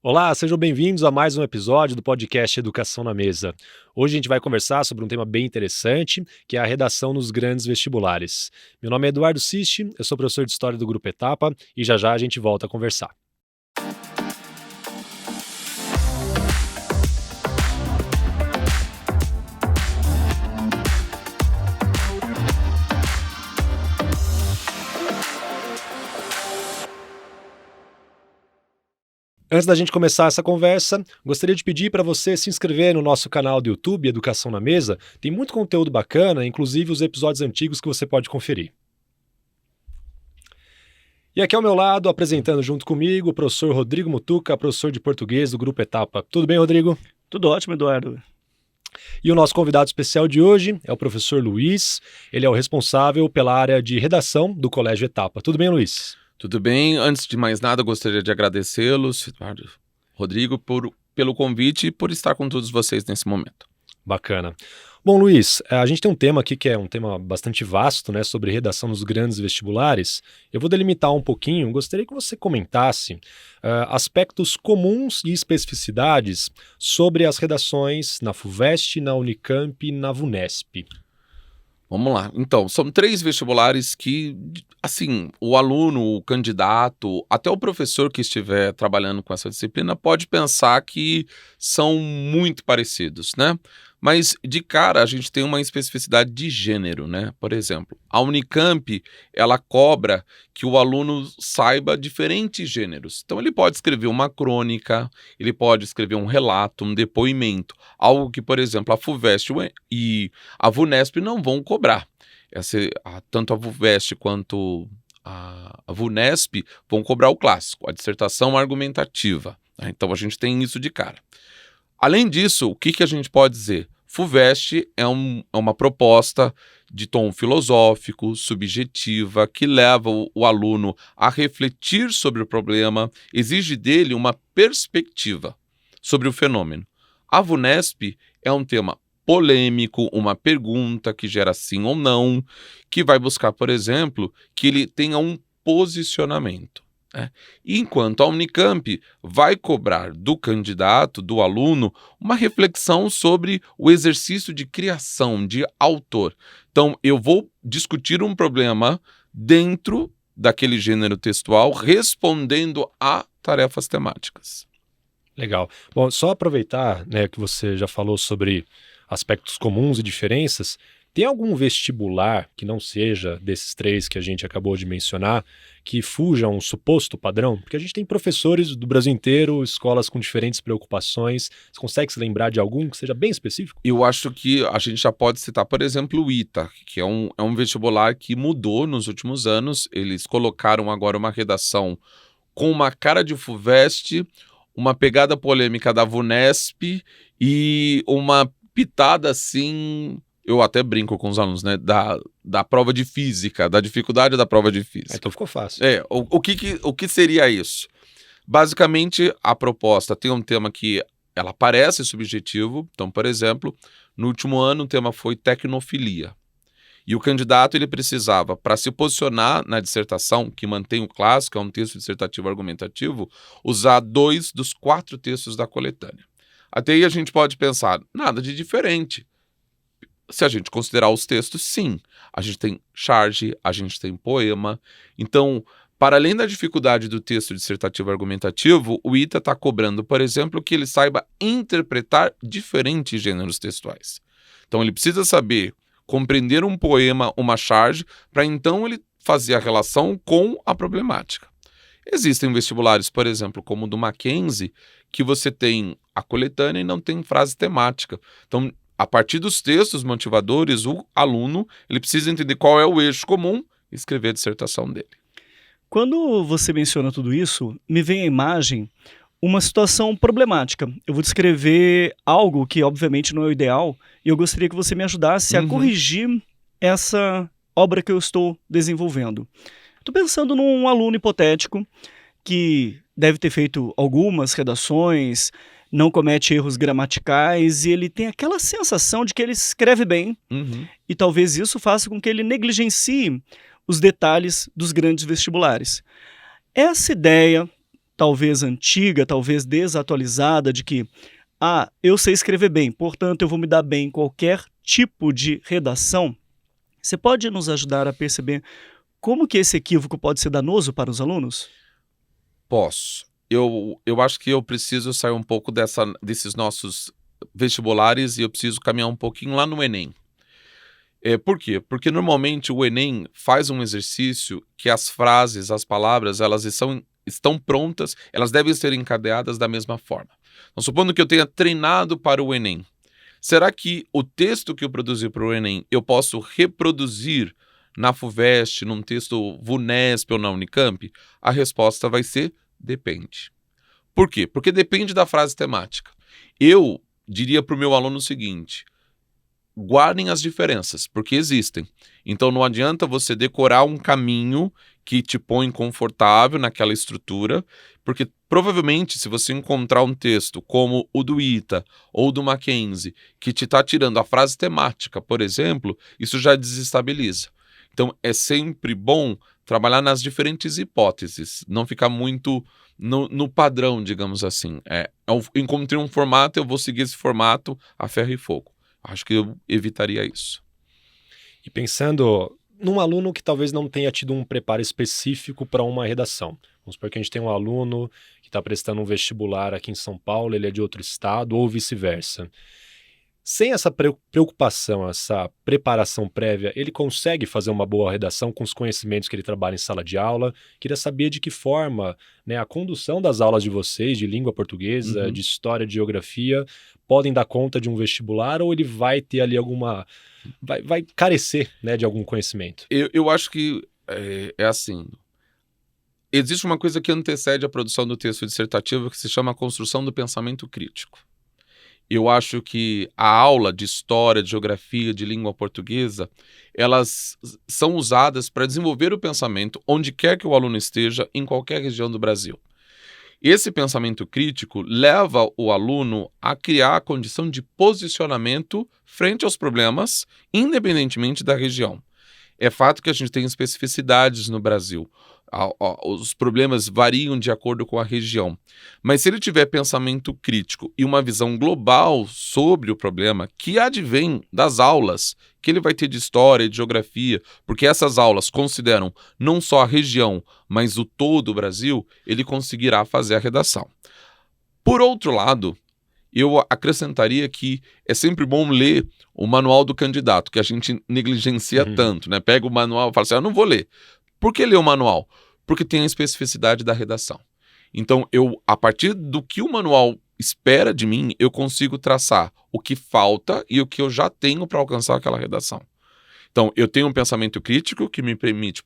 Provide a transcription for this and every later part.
Olá, sejam bem-vindos a mais um episódio do podcast Educação na Mesa. Hoje a gente vai conversar sobre um tema bem interessante, que é a redação nos grandes vestibulares. Meu nome é Eduardo Sisti, eu sou professor de História do Grupo Etapa e já a gente volta a conversar. Antes da gente começar essa conversa, gostaria de pedir para você se inscrever no nosso canal do YouTube, Educação na Mesa. Tem muito conteúdo bacana, inclusive os episódios antigos que você pode conferir. E aqui ao meu lado, apresentando junto comigo, o professor Rodrigo Mutuca, professor de português do Grupo Etapa. Tudo bem, Rodrigo? Tudo ótimo, Eduardo. E o nosso convidado especial de hoje é o professor Luiz. Ele é o responsável pela área de redação do Colégio Etapa. Tudo bem, Luiz? Tudo bem. Antes de mais nada, gostaria de agradecê-los, Eduardo, Rodrigo, pelo convite e por estar com todos vocês nesse momento. Bacana. Bom, Luiz, a gente tem um tema aqui que é um tema bastante vasto, né, sobre redação nos grandes vestibulares. Eu vou delimitar um pouquinho, gostaria que você comentasse aspectos comuns e especificidades sobre as redações na FUVEST, na Unicamp e na VUNESP. Vamos lá. Então, são 3 vestibulares que, assim, o aluno, o candidato, até o professor que estiver trabalhando com essa disciplina pode pensar que são muito parecidos, né? Mas, de cara, a gente tem uma especificidade de gênero, né? Por exemplo, a Unicamp, ela cobra que o aluno saiba diferentes gêneros. Então, ele pode escrever uma crônica, ele pode escrever um relato, um depoimento, algo que, por exemplo, a FUVEST e a VUNESP não vão cobrar. Tanto a FUVEST quanto a VUNESP vão cobrar o clássico, a dissertação argumentativa. Né? Então, a gente tem isso de cara. Além disso, o que a gente pode dizer? FUVEST é uma proposta de tom filosófico, subjetiva, que leva o aluno a refletir sobre o problema, exige dele uma perspectiva sobre o fenômeno. A VUNESP é um tema polêmico, uma pergunta que gera sim ou não, que vai buscar, por exemplo, que ele tenha um posicionamento. Enquanto a Unicamp vai cobrar do candidato, do aluno, uma reflexão sobre o exercício de criação, de autor. Então, eu vou discutir um problema dentro daquele gênero textual, respondendo a tarefas temáticas. Legal. Bom, só aproveitar, né, que você já falou sobre aspectos comuns e diferenças. Tem algum vestibular que não seja desses 3 que a gente acabou de mencionar, que fuja um suposto padrão? Porque a gente tem professores do Brasil inteiro, escolas com diferentes preocupações. Você consegue se lembrar de algum que seja bem específico? Eu acho que a gente já pode citar, por exemplo, o ITA, que é um vestibular que mudou nos últimos anos. Eles colocaram agora uma redação com uma cara de FUVEST, uma pegada polêmica da VUNESP e uma pitada assim... Eu até brinco com os alunos, né? Da prova de física, da dificuldade da prova de física. Então ficou fácil. O que seria isso? Basicamente, a proposta tem um tema que ela parece subjetivo. Então, por exemplo, no último ano o tema foi tecnofilia. E o candidato ele precisava, para se posicionar na dissertação, que mantém o clássico, é um texto dissertativo argumentativo, usar 2 dos 4 textos da coletânea. Até aí a gente pode pensar, nada de diferente. Se a gente considerar os textos, sim. A gente tem charge, a gente tem poema. Então, para além da dificuldade do texto dissertativo argumentativo, o ITA está cobrando, por exemplo, que ele saiba interpretar diferentes gêneros textuais. Então, ele precisa saber compreender um poema, uma charge, para então ele fazer a relação com a problemática. Existem vestibulares, por exemplo, como o do Mackenzie, que você tem a coletânea e não tem frase temática. Então, a partir dos textos motivadores, o aluno ele precisa entender qual é o eixo comum e escrever a dissertação dele. Quando você menciona tudo isso, me vem a imagem uma situação problemática. Eu vou descrever algo que obviamente não é o ideal e eu gostaria que você me ajudasse a corrigir essa obra que eu estou desenvolvendo. Estou pensando num aluno hipotético que deve ter feito algumas redações, não comete erros gramaticais e ele tem aquela sensação de que ele escreve bem e talvez isso faça com que ele negligencie os detalhes dos grandes vestibulares. Essa ideia talvez antiga, talvez desatualizada, de que, eu sei escrever bem, portanto eu vou me dar bem em qualquer tipo de redação, você pode nos ajudar a perceber como que esse equívoco pode ser danoso para os alunos? Posso. Eu acho que eu preciso sair um pouco desses nossos vestibulares e eu preciso caminhar um pouquinho lá no Enem. Por quê? Porque normalmente o Enem faz um exercício que as frases, as palavras, elas estão prontas, elas devem ser encadeadas da mesma forma. Então, supondo que eu tenha treinado para o Enem, será que o texto que eu produzi para o Enem eu posso reproduzir na FUVEST, num texto VUNESP ou na Unicamp? A resposta vai ser depende. Por quê? Porque depende da frase temática. Eu diria para o meu aluno o seguinte: guardem as diferenças, porque existem. Então não adianta você decorar um caminho que te põe confortável naquela estrutura, porque provavelmente se você encontrar um texto como o do ITA ou do Mackenzie, que te está tirando a frase temática, por exemplo, isso já desestabiliza. Então é sempre bom trabalhar nas diferentes hipóteses, não ficar muito no padrão, digamos assim. Eu encontrei um formato, eu vou seguir esse formato a ferro e fogo. Acho que eu evitaria isso. E pensando num aluno que talvez não tenha tido um preparo específico para uma redação. Vamos supor que a gente tem um aluno que está prestando um vestibular aqui em São Paulo, ele é de outro estado ou vice-versa. Sem essa preocupação, essa preparação prévia, ele consegue fazer uma boa redação com os conhecimentos que ele trabalha em sala de aula? Queria saber de que forma, né, a condução das aulas de vocês, de língua portuguesa, de história, de geografia, podem dar conta de um vestibular, ou ele vai ter ali vai carecer, né, de algum conhecimento? Eu acho que é assim. Existe uma coisa que antecede a produção do texto dissertativo que se chama a construção do pensamento crítico. Eu acho que a aula de história, de geografia, de língua portuguesa, elas são usadas para desenvolver o pensamento onde quer que o aluno esteja, em qualquer região do Brasil. Esse pensamento crítico leva o aluno a criar a condição de posicionamento frente aos problemas, independentemente da região. É fato que a gente tem especificidades no Brasil. Os problemas variam de acordo com a região. Mas se ele tiver pensamento crítico e uma visão global sobre o problema, que advém das aulas que ele vai ter de história e de geografia, porque essas aulas consideram não só a região, mas o todo o Brasil, ele conseguirá fazer a redação. Por outro lado, eu acrescentaria que é sempre bom ler o manual do candidato, que a gente negligencia tanto, né? Pega o manual e fala assim, eu não vou ler. Por que ler o manual? Porque tem a especificidade da redação. Então, a partir do que o manual espera de mim, eu consigo traçar o que falta e o que eu já tenho para alcançar aquela redação. Então, eu tenho um pensamento crítico que me permite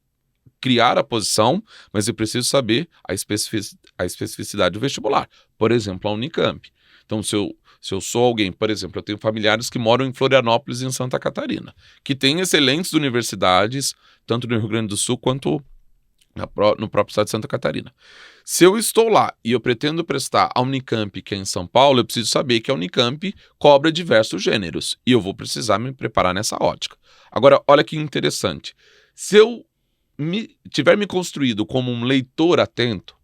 criar a posição, mas eu preciso saber a especificidade do vestibular. Por exemplo, a Unicamp. Então, se eu sou alguém, por exemplo, eu tenho familiares que moram em Florianópolis e em Santa Catarina, que têm excelentes universidades, tanto no Rio Grande do Sul quanto no próprio estado de Santa Catarina. Se eu estou lá e eu pretendo prestar a Unicamp, que é em São Paulo, eu preciso saber que a Unicamp cobra diversos gêneros e eu vou precisar me preparar nessa ótica. Agora, olha que interessante. Se eu tiver me construído como um leitor atento,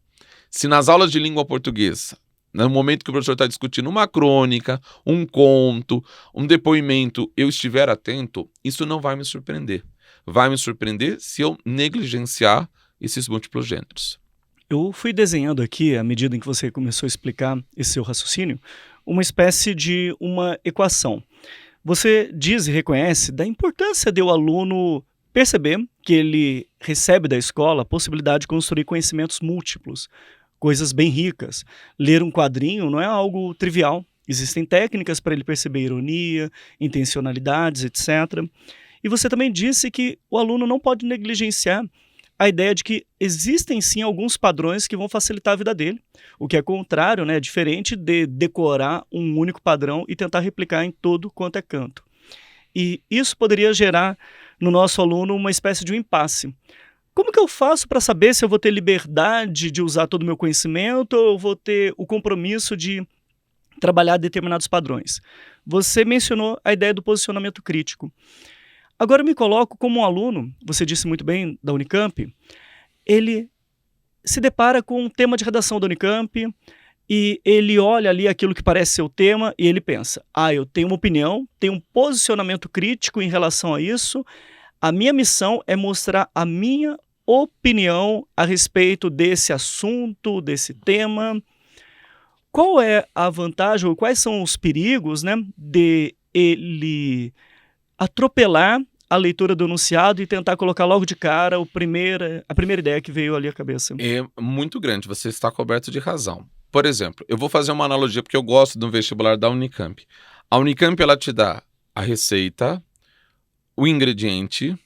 se nas aulas de língua portuguesa, no momento que o professor está discutindo uma crônica, um conto, um depoimento, eu estiver atento, isso não vai me surpreender. Vai me surpreender se eu negligenciar esses múltiplos gêneros. Eu fui desenhando aqui, à medida em que você começou a explicar esse seu raciocínio, uma espécie de uma equação. Você diz e reconhece da importância de o aluno perceber que ele recebe da escola a possibilidade de construir conhecimentos múltiplos, coisas bem ricas. Ler um quadrinho não é algo trivial. Existem técnicas para ele perceber ironia, intencionalidades, etc. E você também disse que o aluno não pode negligenciar a ideia de que existem sim alguns padrões que vão facilitar a vida dele, o que é contrário, né, diferente de decorar um único padrão e tentar replicar em todo quanto é canto. E isso poderia gerar no nosso aluno uma espécie de um impasse. Como que eu faço para saber se eu vou ter liberdade de usar todo o meu conhecimento ou eu vou ter o compromisso de trabalhar determinados padrões? Você mencionou a ideia do posicionamento crítico. Agora eu me coloco como um aluno, você disse muito bem, da Unicamp, ele se depara com um tema de redação da Unicamp e ele olha ali aquilo que parece ser o tema e ele pensa, eu tenho uma opinião, tenho um posicionamento crítico em relação a isso, a minha missão é mostrar a minha opinião a respeito desse assunto, desse tema. Qual é a vantagem ou quais são os perigos, né, de ele atropelar a leitura do enunciado e tentar colocar logo de cara a primeira ideia que veio ali à cabeça? É muito grande, você está coberto de razão. Por exemplo, eu vou fazer uma analogia porque eu gosto do vestibular da Unicamp. A Unicamp, ela te dá a receita, o ingrediente,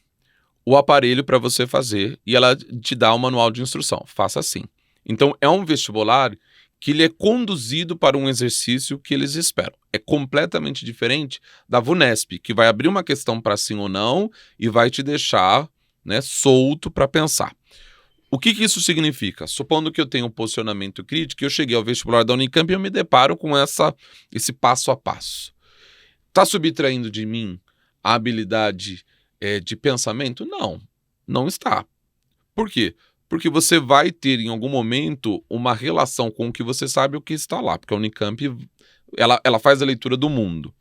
o aparelho para você fazer e ela te dá o manual de instrução. Faça assim. Então, é um vestibular que ele é conduzido para um exercício que eles esperam. É completamente diferente da VUNESP, que vai abrir uma questão para sim ou não e vai te deixar, né, solto para pensar. O que isso significa? Supondo que eu tenho um posicionamento crítico, eu cheguei ao vestibular da Unicamp e eu me deparo com esse passo a passo. Está subtraindo de mim a habilidade de pensamento? Não, não está. Por quê? Porque você vai ter em algum momento uma relação com o que você sabe e o que está lá, porque a Unicamp ela faz a leitura do mundo.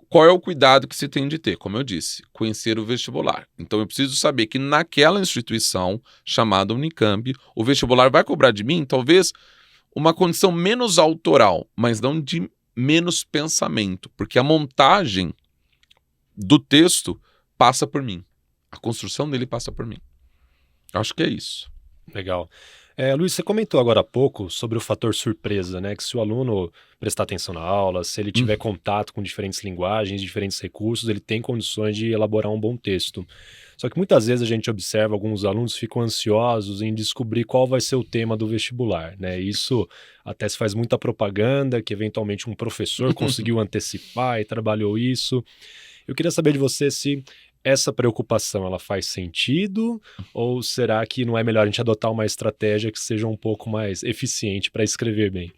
Qual é o cuidado que se tem de ter? Como eu disse, conhecer o vestibular. Então eu preciso saber que naquela instituição chamada Unicamp, o vestibular vai cobrar de mim talvez uma condição menos autoral, mas não de menos pensamento, porque a montagem do texto passa por mim. A construção dele passa por mim. Acho que é isso. Legal. Luiz, você comentou agora há pouco sobre o fator surpresa, né? Que se o aluno prestar atenção na aula, se ele tiver contato com diferentes linguagens, diferentes recursos, ele tem condições de elaborar um bom texto. Só que muitas vezes a gente observa alguns alunos ficam ansiosos em descobrir qual vai ser o tema do vestibular, né? Isso até se faz muita propaganda, que eventualmente um professor conseguiu antecipar e trabalhou isso. Eu queria saber de você se essa preocupação ela faz sentido ou será que não é melhor a gente adotar uma estratégia que seja um pouco mais eficiente para escrever bem?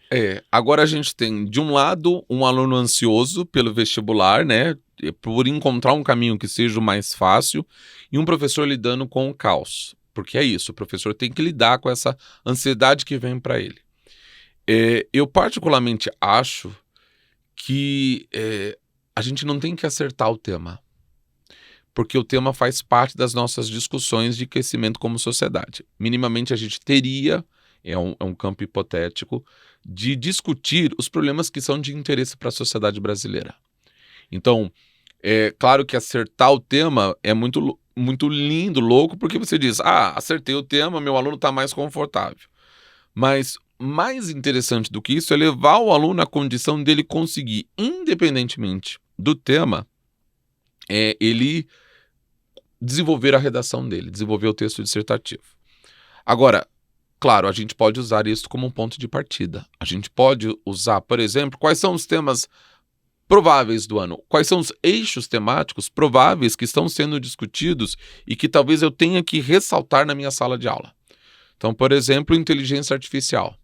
Agora a gente tem, de um lado, um aluno ansioso pelo vestibular, né, por encontrar um caminho que seja o mais fácil, e um professor lidando com o caos, porque é isso, o professor tem que lidar com essa ansiedade que vem para ele. Eu particularmente acho que a gente não tem que acertar o tema, porque o tema faz parte das nossas discussões de crescimento como sociedade. Minimamente a gente teria, é um campo hipotético, de discutir os problemas que são de interesse para a sociedade brasileira. Então, é claro que acertar o tema é muito, muito lindo, louco, porque você diz, acertei o tema, meu aluno está mais confortável. Mas mais interessante do que isso é levar o aluno à condição dele conseguir, independentemente do tema, ele desenvolver a redação dele, desenvolver o texto dissertativo. Agora, claro, a gente pode usar isso como um ponto de partida. A gente pode usar, por exemplo, quais são os temas prováveis do ano, quais são os eixos temáticos prováveis que estão sendo discutidos e que talvez eu tenha que ressaltar na minha sala de aula. Então, por exemplo, inteligência artificial.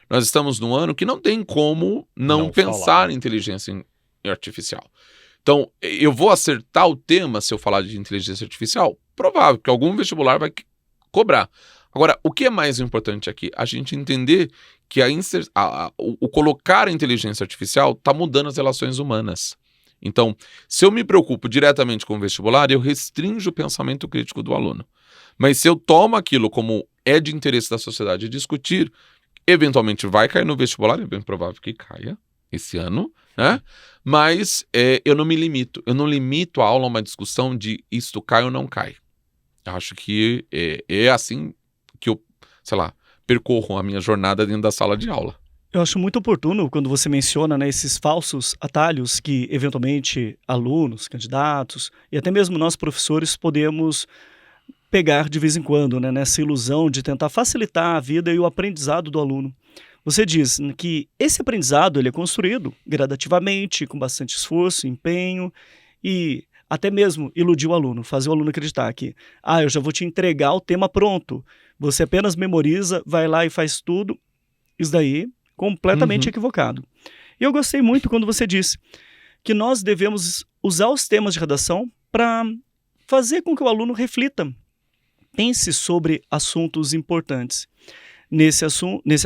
Nós estamos num ano que não tem como não pensar falar. em inteligência artificial. Então, eu vou acertar o tema se eu falar de inteligência artificial? Provável, que algum vestibular vai cobrar. Agora, o que é mais importante aqui? A gente entender que o colocar a inteligência artificial está mudando as relações humanas. Então, se eu me preocupo diretamente com o vestibular, eu restringo o pensamento crítico do aluno. Mas se eu tomo aquilo como é de interesse da sociedade discutir, eventualmente vai cair no vestibular, é bem provável que caia esse ano, né? Mas eu não me limito. Eu não limito a aula a uma discussão de isto cai ou não cai. Eu acho que é assim que eu, percorro a minha jornada dentro da sala de aula. Eu acho muito oportuno quando você menciona, né, esses falsos atalhos que, eventualmente, alunos, candidatos e até mesmo nós, professores, podemos pegar de vez em quando, né, nessa ilusão de tentar facilitar a vida e o aprendizado do aluno. Você diz que esse aprendizado ele é construído gradativamente, com bastante esforço, empenho e até mesmo iludir o aluno, fazer o aluno acreditar que eu já vou te entregar o tema pronto, você apenas memoriza, vai lá e faz tudo. Isso daí completamente equivocado. E eu gostei muito quando você disse que nós devemos usar os temas de redação para fazer com que o aluno reflita, pense sobre assuntos importantes. Nesse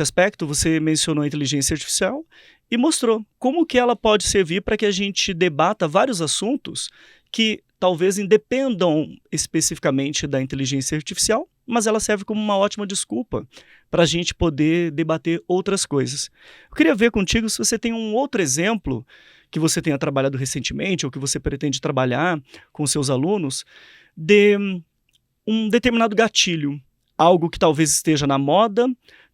aspecto, você mencionou a inteligência artificial e mostrou como que ela pode servir para que a gente debata vários assuntos que talvez independam especificamente da inteligência artificial, mas ela serve como uma ótima desculpa para a gente poder debater outras coisas. Eu queria ver contigo se você tem um outro exemplo que você tenha trabalhado recentemente ou que você pretende trabalhar com seus alunos de um determinado gatilho, algo que talvez esteja na moda,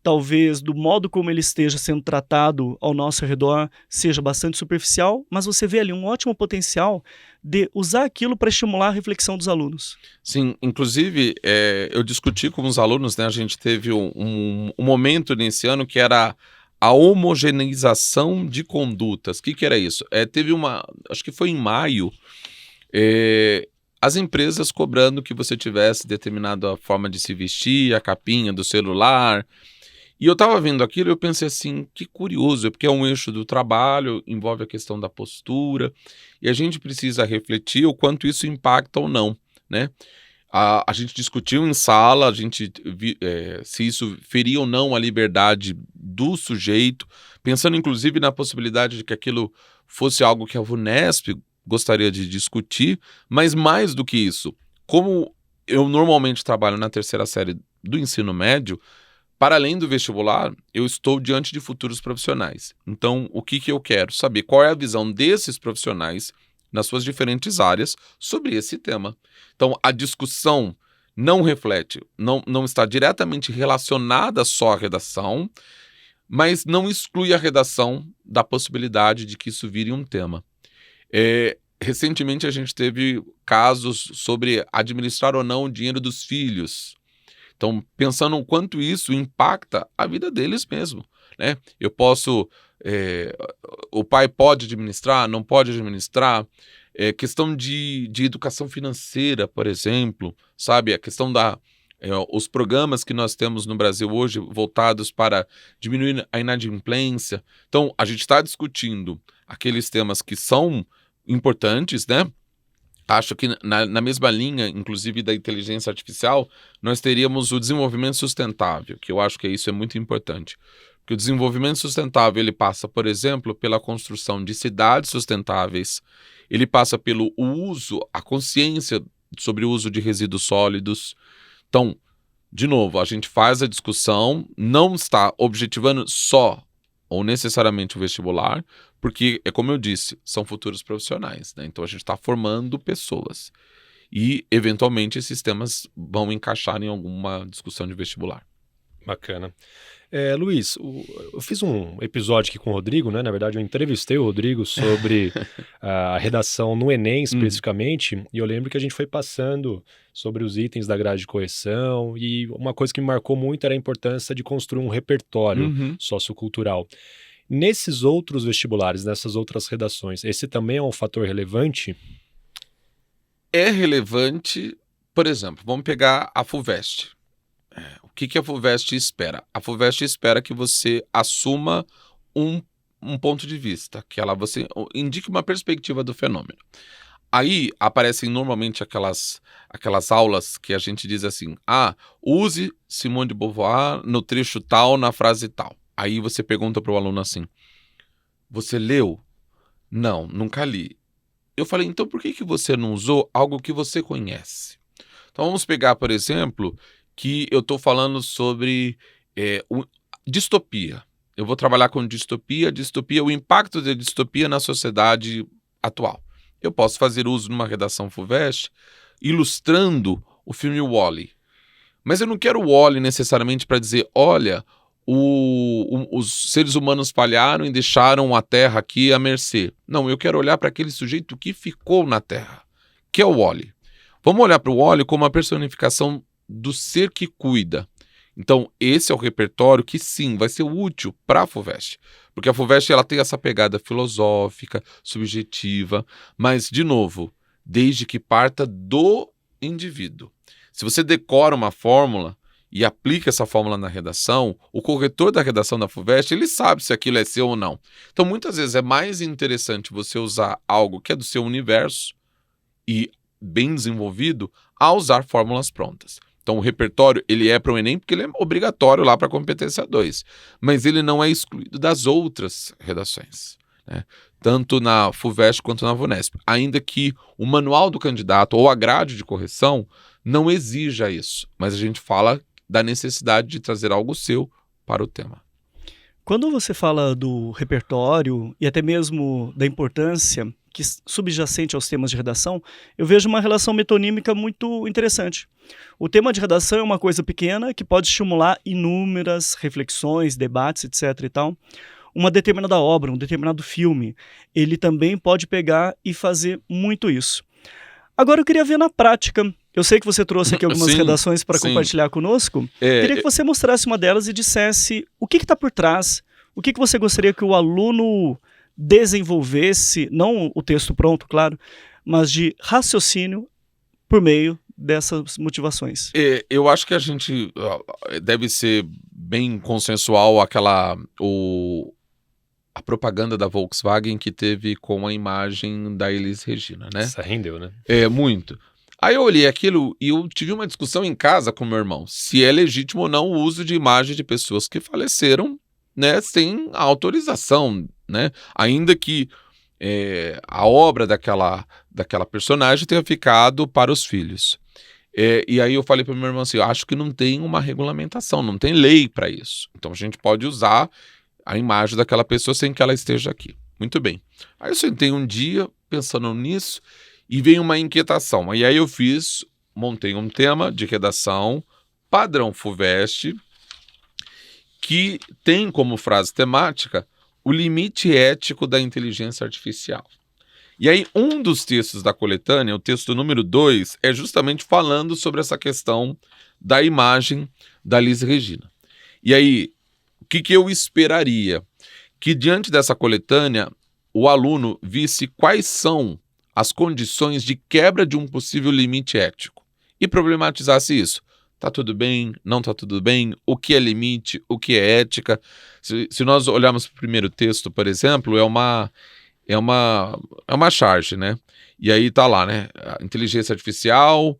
talvez do modo como ele esteja sendo tratado ao nosso redor seja bastante superficial, mas você vê ali um ótimo potencial de usar aquilo para estimular a reflexão dos alunos. Sim, inclusive eu discuti com os alunos, né? A gente teve um momento nesse ano que era a homogeneização de condutas. O que era isso? Teve acho que foi em maio, as empresas cobrando que você tivesse determinada forma de se vestir, a capinha do celular. E eu estava vendo aquilo e eu pensei assim, que curioso, porque é um eixo do trabalho, envolve a questão da postura, e a gente precisa refletir o quanto isso impacta ou não, né? A gente discutiu em sala, se isso feria ou não a liberdade do sujeito, pensando inclusive na possibilidade de que aquilo fosse algo que a VUNESP gostaria de discutir, mas mais do que isso, como eu normalmente trabalho na terceira série do ensino médio, para além do vestibular, eu estou diante de futuros profissionais. Então, o que eu quero? Saber qual é a visão desses profissionais nas suas diferentes áreas sobre esse tema. Então, a discussão não reflete, não está diretamente relacionada só à redação, mas não exclui a redação da possibilidade de que isso vire um tema. Recentemente, a gente teve casos sobre administrar ou não o dinheiro dos filhos. Então, pensando o quanto isso impacta a vida deles mesmo, né? O pai pode administrar, não pode administrar, questão de educação financeira, por exemplo, sabe? A questão os programas que nós temos no Brasil hoje voltados para diminuir a inadimplência. Então, a gente está discutindo aqueles temas que são importantes, né? Acho que na mesma linha, inclusive da inteligência artificial, nós teríamos o desenvolvimento sustentável, que eu acho que isso é muito importante. Porque o desenvolvimento sustentável, ele passa, por exemplo, pela construção de cidades sustentáveis, ele passa pelo uso, a consciência sobre o uso de resíduos sólidos. Então, de novo, a gente faz a discussão, não está objetivando só ou necessariamente o vestibular, porque, como eu disse, são futuros profissionais, né? Então a gente está formando pessoas e, eventualmente, esses temas vão encaixar em alguma discussão de vestibular. Bacana. Luiz, eu fiz um episódio aqui com o Rodrigo, né? Na verdade, eu entrevistei o Rodrigo sobre a redação no Enem, especificamente, e eu lembro que a gente foi passando sobre os itens da grade de correção, e uma coisa que me marcou muito era a importância de construir um repertório sociocultural. Nesses outros vestibulares, nessas outras redações, esse também é um fator relevante? É relevante, por exemplo, vamos pegar a FUVEST. O que a FUVEST espera? A FUVEST espera que você assuma um ponto de vista, que você indique uma perspectiva do fenômeno. Aí aparecem normalmente aquelas aulas que a gente diz assim, use Simone de Beauvoir no trecho tal, na frase tal. Aí você pergunta para o aluno assim, você leu? Não, nunca li. Eu falei, então por que você não usou algo que você conhece? Então vamos pegar, por exemplo, que eu estou falando sobre distopia. Eu vou trabalhar com distopia, o impacto da distopia na sociedade atual. Eu posso fazer uso numa redação FUVEST ilustrando o filme Wall-E. Mas eu não quero o Wall-E necessariamente para dizer, olha, os seres humanos falharam e deixaram a Terra aqui à mercê. Não, eu quero olhar para aquele sujeito que ficou na Terra, que é o Wall-E. Vamos olhar para o Wall-E como a personificação do ser que cuida. Então, esse é o repertório que, sim, vai ser útil para a FUVEST. Porque a FUVEST ela tem essa pegada filosófica, subjetiva, mas, de novo, desde que parta do indivíduo. Se você decora uma fórmula e aplica essa fórmula na redação, o corretor da redação da FUVEST, ele sabe se aquilo é seu ou não. Então, muitas vezes é mais interessante você usar algo que é do seu universo e bem desenvolvido a usar fórmulas prontas. Então o repertório, ele é para o Enem porque ele é obrigatório lá para a competência 2, mas ele não é excluído das outras redações, né? Tanto na FUVEST quanto na VUNESP, ainda que o manual do candidato ou a grade de correção não exija isso, mas a gente fala da necessidade de trazer algo seu para o tema. Quando você fala do repertório e até mesmo da importância que subjacente aos temas de redação, eu vejo uma relação metonímica muito interessante. O tema de redação é uma coisa pequena que pode estimular inúmeras reflexões, debates, etc. e tal. Uma determinada obra, um determinado filme, ele também pode pegar e fazer muito isso. Agora eu queria ver na prática. Eu sei que você trouxe aqui algumas redações para compartilhar conosco. Queria que você mostrasse uma delas e dissesse o que está por trás, o que você gostaria que o aluno desenvolvesse, não o texto pronto, claro, mas de raciocínio por meio dessas motivações. Eu acho que a gente deve ser bem consensual a propaganda da Volkswagen que teve com a imagem da Elis Regina, né? Isso rendeu, né? Muito. Aí eu olhei aquilo e eu tive uma discussão em casa com meu irmão, se é legítimo ou não o uso de imagem de pessoas que faleceram, né, sem autorização, né? Ainda que a obra daquela personagem tenha ficado para os filhos. E aí eu falei para o meu irmão assim, eu acho que não tem uma regulamentação, não tem lei para isso. Então a gente pode usar a imagem daquela pessoa sem que ela esteja aqui. Muito bem. Aí eu sentei um dia pensando nisso e veio uma inquietação. E aí eu montei um tema de redação padrão FUVEST que tem como frase temática o limite ético da inteligência artificial. E aí um dos textos da coletânea, o texto número 2, é justamente falando sobre essa questão da imagem da Elis Regina. E aí, o que eu esperaria? Que diante dessa coletânea, o aluno visse quais são as condições de quebra de um possível limite ético e problematizasse isso. Tá tudo bem? Não tá tudo bem? O que é limite? O que é ética? Se nós olharmos para o primeiro texto, por exemplo, é uma charge, né? E aí tá lá, né? A inteligência artificial,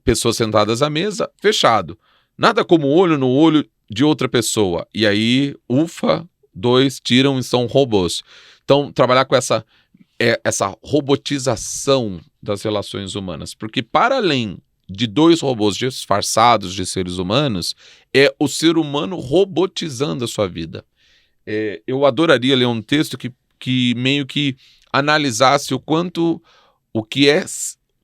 pessoas sentadas à mesa, fechado. Nada como olho no olho de outra pessoa. E aí, ufa, 2 tiram e são robôs. Então, trabalhar com essa robotização das relações humanas. Porque para além de 2 robôs disfarçados de seres humanos, é o ser humano robotizando a sua vida. Eu adoraria ler um texto que meio que analisasse o que é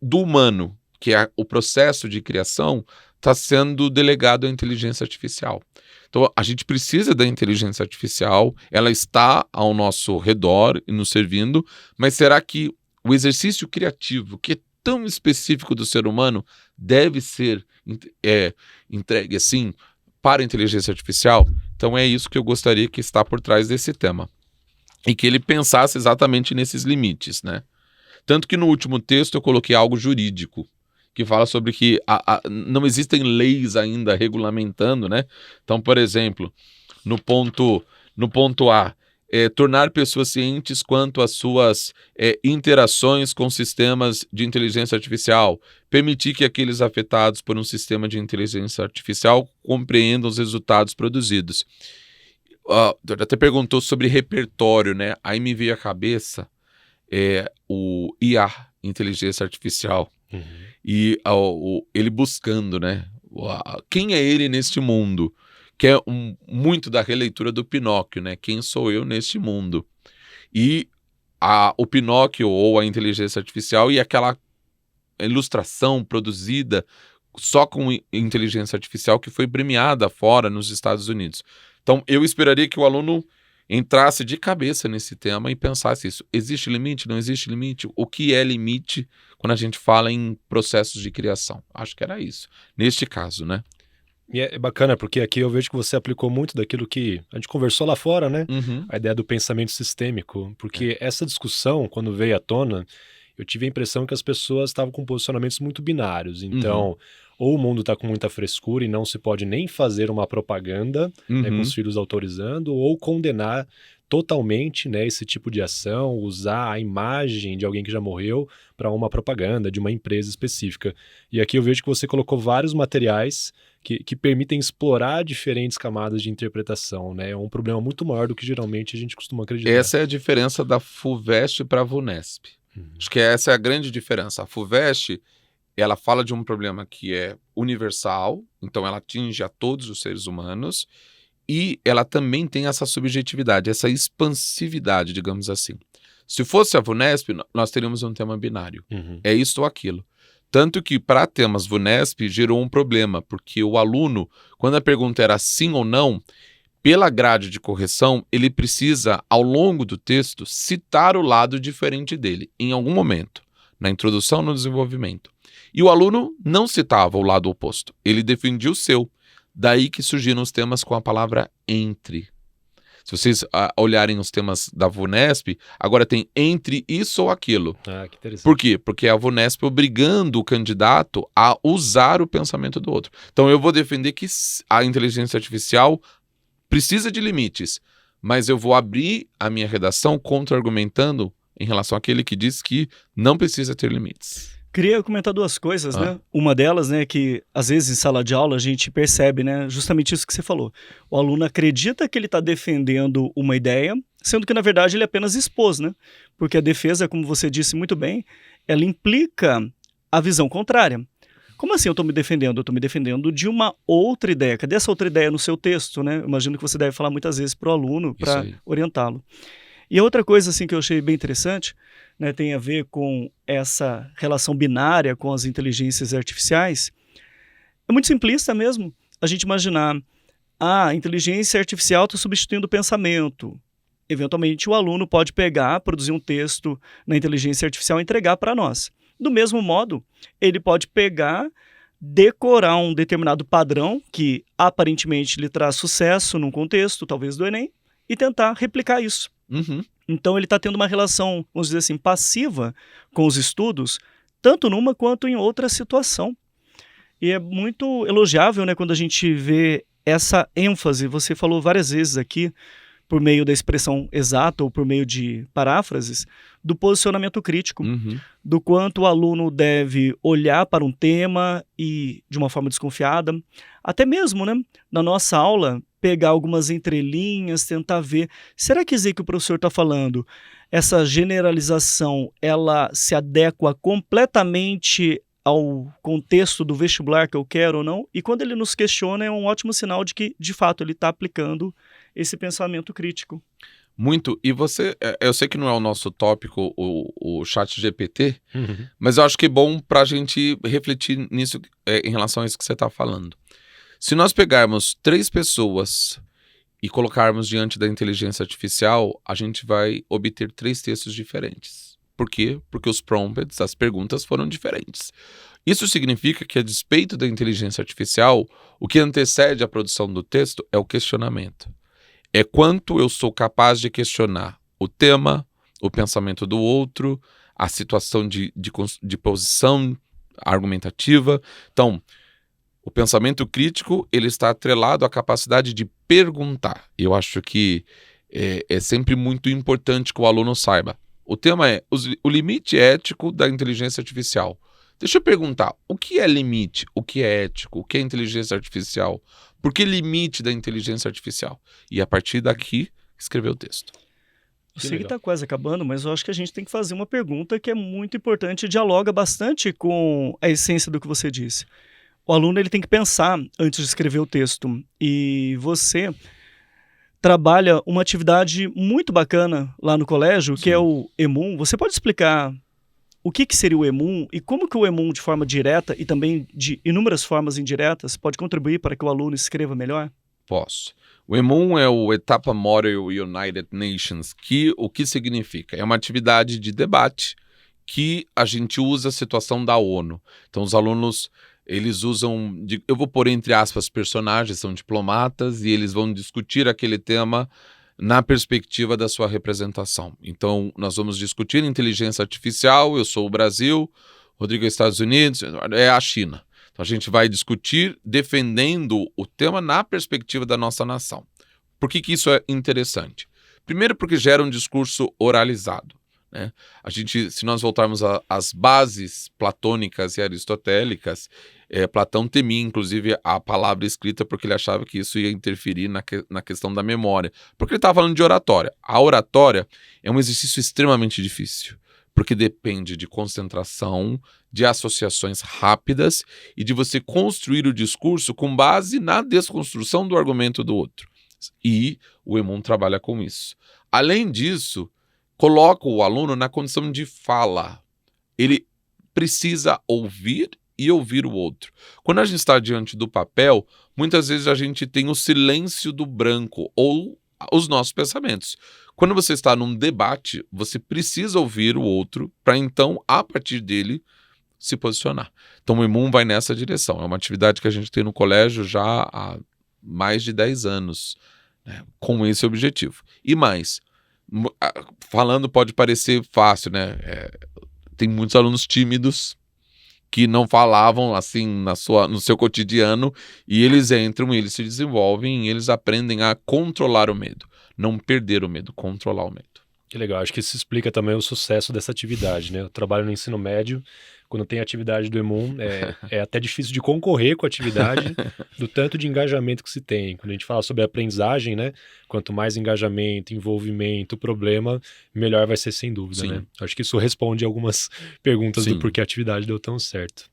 do humano, que é o processo de criação, está sendo delegado à inteligência artificial. Então, a gente precisa da inteligência artificial, ela está ao nosso redor e nos servindo, mas será que o exercício criativo, que é tão específico do ser humano, deve ser entregue assim para a inteligência artificial? Então é isso que eu gostaria que está por trás desse tema. E que ele pensasse exatamente nesses limites, né? Tanto que no último texto eu coloquei algo jurídico, que fala sobre que não existem leis ainda regulamentando, né? Então, por exemplo, no ponto A, tornar pessoas cientes quanto às suas interações com sistemas de inteligência artificial, permitir que aqueles afetados por um sistema de inteligência artificial compreendam os resultados produzidos. Até perguntou sobre repertório, né? Aí me veio à cabeça o IA, inteligência artificial, e ele buscando, né? Quem é ele neste mundo? Que é muito da releitura do Pinóquio, né? Quem sou eu neste mundo? E o Pinóquio ou a inteligência artificial e aquela ilustração produzida só com inteligência artificial que foi premiada fora nos Estados Unidos. Então, eu esperaria que o aluno entrasse de cabeça nesse tema e pensasse isso. Existe limite? Não existe limite? O que é limite quando a gente fala em processos de criação? Acho que era isso. Neste caso, né? E é bacana, porque aqui eu vejo que você aplicou muito daquilo que a gente conversou lá fora, né? Uhum. A ideia do pensamento sistêmico. Porque essa discussão, quando veio à tona, eu tive a impressão que as pessoas estavam com posicionamentos muito binários. Então, ou o mundo está com muita frescura e não se pode nem fazer uma propaganda, né, com os filhos autorizando, ou condenar totalmente, né, esse tipo de ação, usar a imagem de alguém que já morreu para uma propaganda de uma empresa específica. E aqui eu vejo que você colocou vários materiais que permitem explorar diferentes camadas de interpretação, né? É um problema muito maior do que geralmente a gente costuma acreditar. Essa é a diferença da FUVEST para a VUNESP. Acho que essa é a grande diferença. A FUVEST, ela fala de um problema que é universal, então ela atinge a todos os seres humanos, e ela também tem essa subjetividade, essa expansividade, digamos assim. Se fosse a VUNESP, nós teríamos um tema binário. É isto ou aquilo. Tanto que, para temas VUNESP, gerou um problema, porque o aluno, quando a pergunta era sim ou não, pela grade de correção, ele precisa, ao longo do texto, citar o lado diferente dele, em algum momento, na introdução, no desenvolvimento. E o aluno não citava o lado oposto, ele defendia o seu. Daí que surgiram os temas com a palavra entre. Se vocês olharem os temas da VUNESP, agora tem entre isso ou aquilo. Ah, que interessante. Por quê? Porque é a VUNESP obrigando o candidato a usar o pensamento do outro. Então eu vou defender que a inteligência artificial precisa de limites, mas eu vou abrir a minha redação contra-argumentando em relação àquele que diz que não precisa ter limites. Queria comentar duas coisas, né? Uma delas, né, que às vezes em sala de aula a gente percebe, né, justamente isso que você falou. O aluno acredita que ele está defendendo uma ideia, sendo que na verdade ele apenas expôs, né? Porque a defesa, como você disse muito bem, ela implica a visão contrária. Como assim eu estou me defendendo? Eu estou me defendendo de uma outra ideia. Cadê essa outra ideia no seu texto, né? Eu imagino que você deve falar muitas vezes para o aluno para orientá-lo. E a outra coisa assim que eu achei bem interessante, né, tem a ver com essa relação binária com as inteligências artificiais. É muito simplista mesmo a gente imaginar a inteligência artificial está substituindo o pensamento. Eventualmente o aluno pode pegar, produzir um texto na inteligência artificial e entregar para nós. Do mesmo modo, ele pode pegar, decorar um determinado padrão que aparentemente lhe traz sucesso num contexto, talvez do Enem, e tentar replicar isso. Então ele está tendo uma relação, vamos dizer assim, passiva com os estudos, tanto numa quanto em outra situação. E é muito elogiável, né, quando a gente vê essa ênfase. Você falou várias vezes aqui, por meio da expressão exata ou por meio de paráfrases, do posicionamento crítico, do quanto o aluno deve olhar para um tema e de uma forma desconfiada, até mesmo, né, na nossa aula, pegar algumas entrelinhas, tentar ver, será que dizer que o professor está falando, essa generalização, ela se adequa completamente ao contexto do vestibular que eu quero ou não? E quando ele nos questiona, é um ótimo sinal de que, de fato, ele está aplicando esse pensamento crítico. Muito. E você, eu sei que não é o nosso tópico, o ChatGPT, mas eu acho que é bom para a gente refletir nisso em relação a isso que você está falando. Se nós pegarmos 3 pessoas e colocarmos diante da inteligência artificial, a gente vai obter 3 textos diferentes. Por quê? Porque os prompts, as perguntas foram diferentes. Isso significa que, a despeito da inteligência artificial, o que antecede a produção do texto é o questionamento. É quanto eu sou capaz de questionar o tema, o pensamento do outro, a situação de posição argumentativa. Então, o pensamento crítico, ele está atrelado à capacidade de perguntar. Eu acho que é sempre muito importante que o aluno saiba. O tema é o limite ético da inteligência artificial. Deixa eu perguntar, o que é limite? O que é ético? O que é inteligência artificial? Por que limite da inteligência artificial? E a partir daqui, escrever o texto. Eu sei que está quase acabando, mas eu acho que a gente tem que fazer uma pergunta que é muito importante e dialoga bastante com a essência do que você disse. O aluno ele tem que pensar antes de escrever o texto. E você trabalha uma atividade muito bacana lá no colégio, que é o EMUN. Você pode explicar o que seria o EMUN e como que o EMUN, de forma direta e também de inúmeras formas indiretas, pode contribuir para que o aluno escreva melhor? Posso. O EMUN é o Etapa Model United Nations, que o que significa? É uma atividade de debate que a gente usa a situação da ONU. Então os alunos, eles usam, eu vou pôr entre aspas, personagens, são diplomatas, e eles vão discutir aquele tema na perspectiva da sua representação. Então, nós vamos discutir inteligência artificial, eu sou o Brasil, Rodrigo é Estados Unidos, é a China. Então, a gente vai discutir defendendo o tema na perspectiva da nossa nação. Por que isso é interessante? Primeiro porque gera um discurso oralizado, né? Se nós voltarmos às bases platônicas e aristotélicas, Platão temia, inclusive, a palavra escrita porque ele achava que isso ia interferir na questão da memória. Porque ele estava falando de oratória. A oratória é um exercício extremamente difícil, porque depende de concentração, de associações rápidas e de você construir o discurso com base na desconstrução do argumento do outro. E o Emon trabalha com isso. Além disso, coloca o aluno na condição de fala. Ele precisa ouvir e ouvir o outro. Quando a gente está diante do papel, muitas vezes a gente tem o silêncio do branco ou os nossos pensamentos. Quando você está num debate, você precisa ouvir o outro para então, a partir dele, se posicionar. Então o Emon vai nessa direção. É uma atividade que a gente tem no colégio já há mais de 10 anos, né, com esse objetivo. E mais, falando pode parecer fácil, né? Tem muitos alunos tímidos que não falavam assim no seu cotidiano, e eles entram, e eles se desenvolvem, e eles aprendem a controlar o medo. Não perder o medo, controlar o medo. Que legal, acho que isso explica também o sucesso dessa atividade, né? Eu trabalho no ensino médio, quando tem atividade do Emon, é até difícil de concorrer com a atividade do tanto de engajamento que se tem. Quando a gente fala sobre aprendizagem, né? Quanto mais engajamento, envolvimento, problema, melhor vai ser sem dúvida, Sim. né? Acho que isso responde algumas perguntas Sim. do porquê a atividade deu tão certo.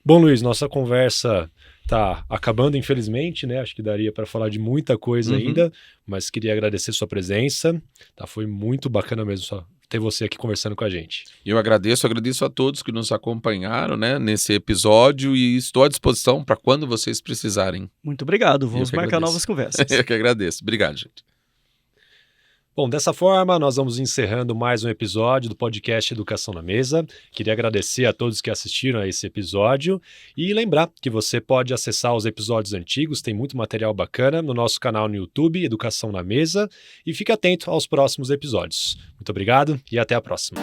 Bom, Luiz, nossa conversa tá acabando, infelizmente, né? Acho que daria para falar de muita coisa ainda, mas queria agradecer sua presença, tá? Foi muito bacana mesmo só ter você aqui conversando com a gente. Eu agradeço a todos que nos acompanharam, né, nesse episódio, e estou à disposição para quando vocês precisarem. Muito obrigado, vamos que marcar agradeço. novas conversas. Eu que agradeço. Obrigado, gente. Bom, dessa forma, nós vamos encerrando mais um episódio do podcast Educação na Mesa. Queria agradecer a todos que assistiram a esse episódio e lembrar que você pode acessar os episódios antigos, tem muito material bacana no nosso canal no YouTube, Educação na Mesa, e fique atento aos próximos episódios. Muito obrigado e até a próxima.